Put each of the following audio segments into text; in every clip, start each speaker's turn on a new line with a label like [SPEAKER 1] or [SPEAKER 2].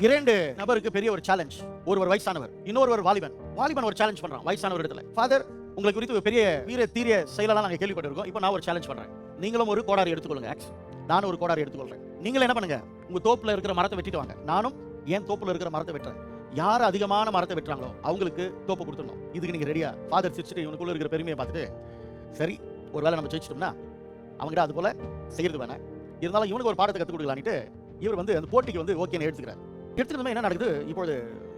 [SPEAKER 1] 2 நபருக்கு பெரிய ஒரு சேலஞ்ச். ஒருவர் வயசானவர், இன்னொருவர் வாலிபன். வாலிபன் ஒரு சேலஞ்ச் பண்றான் வயசானவர் இடத்துல. ஃபாதர், உங்களை குறித்து ஒரு பெரிய வீர தீரிய செயலெல்லாம் நாங்கள் கேள்விப்பட்டிருக்கோம். இப்போ நான் ஒரு சேலஞ்ச் பண்றேன். நீங்களும் ஒரு கோடாரி எடுத்துக்கொள்ளுங்க. நானும் ஒரு கோடாரி எடுத்துக்கொள்றேன். நீங்களும் என்ன பண்ணுங்க, உங்க தோப்புல இருக்கிற மரத்தை வெட்டிட்டு வாங்க. நானும் என் தோப்புல இருக்கிற மரத்தை வெட்டுறேன். யார் அதிகமான மரத்தை வெட்டுறாங்களோ அவங்களுக்கு தோப்பை கொடுத்துடணும். இதுக்கு நீங்க ரெடியா? ஃபாதர் சிரிச்சுட்டு இவனுக்குள்ள இருக்கிற பெருமையை பார்த்துட்டு, சரி ஒருவேளை நம்ம ஜெயிச்சிட்டோம்னா அவங்ககிட்ட அது போல செய்யறது வேணாம், இருந்தாலும் இவனுக்கு ஒரு பாடத்தை கற்றுக் கொடுக்கலான்ட்டு இவர் வந்து அந்த போட்டிக்கு வந்து ஓகேன்னு எடுத்துக்கிறார். எடுத்துக்கிட்டு என்ன நடக்குது, இப்பொழுது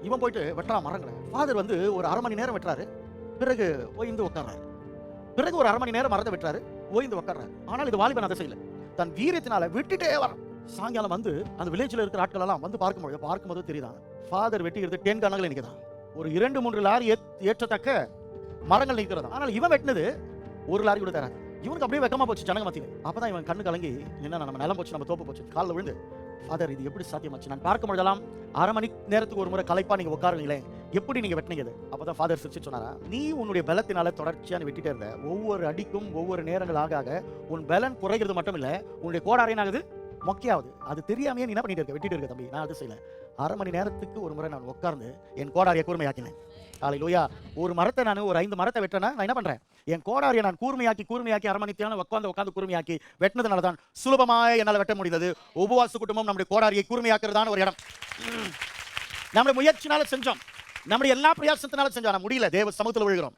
[SPEAKER 1] இவன் போயிட்டு வெட்டுறான் மரங்களை. ஃபாதர் வந்து ஒரு 1/2 மணி நேரம் வெட்டுறாரு, பிறகு ஓய்ந்து உட்கார்றாரு. பிறகு ஒரு 1/2 மணி நேரம் மரத்தை வெட்டுறாரு, ஓய்ந்து உட்கார்றாரு. ஆனால் இது வாலிபன் அதை செய்யல, தன் வீரத்தினால விட்டுட்டே வரான். சாயங்காலம் வந்து அந்த வில்லேஜில் இருக்கிற ஆட்கள் எல்லாம் வந்து பார்க்கும்போது தெரியுதான், ஃபாதர் வெட்டிக்கிறது 10 கணக்கில் நிற்குதான். ஒரு 2-3 லாரி ஏற்றத்தக்க மரங்கள் நிற்கிறதா. ஆனால் இவன் வெட்டினது ஒரு லாரி கூட தராது. இவனுக்கு அப்படியே வெக்கமா போச்சு ஜனங்க மத்தியில. அப்பதான் இவன் கண்ணு கலங்கி, என்ன நம்ம நிலம் போச்சு, நம்ம தோப்பு போச்சு, காலில் விழுந்து, ஃபாதர் இது எப்படி சாத்தியமாச்சு? நான் பார்க்கும் பொழுதெல்லாம் 1/2 மணி நேரத்துக்கு ஒரு முறை களைப்பா நீங்க உட்காருங்களே, எப்படி நீங்க வெட்டினீங்க? அப்பதான் ஃபாதர் சிரிச்சு சொன்னாரா, நீ உன்னுடைய பலத்தினால தொடர்ச்சியா வெட்டிட்டே இருந்த. ஒவ்வொரு அடிக்கும் ஒவ்வொரு நேரங்கள் ஆக உன் பலன் குறைகிறது மட்டும் இல்ல, உன்னுடைய கோடாரின் ஆகுது மொக்கையாவது. அது தெரியாமையே நீ என்ன பண்ணிட்டு இருக்க, வெட்டிட்டு இருக்க தம்பி. நான் அது செய்யல, 1/2 மணி நேரத்துக்கு ஒரு முறை நான் உட்கார்ந்து என் கோடாரியை கூர்மையாக்கினேன். ஹல்லேலூயா. ஒரு மரத்தை நான் ஒரு 5 மரத்தை வெட்டனா நான் என்ன பண்றேன், என் கோடாரியை நான் கூர்மையாக்கி 1/2 மணி நேரம் உட்கார்ந்து கூர்மையாக்கி வெட்டினதுனால தான் சுலபமாக என்னால் வெட்ட முடிந்தது. உபவாச குடும்பம் நம்முடைய கோடாரியை கூர்மையாக்குறதான ஒரு இடம். நம்முடைய முயற்சினால செஞ்சோம், நம்முடைய எல்லா பிரயாசத்தினால செஞ்சோம், முடியல, தேவ சமூகத்தில் விழுகிறோம்.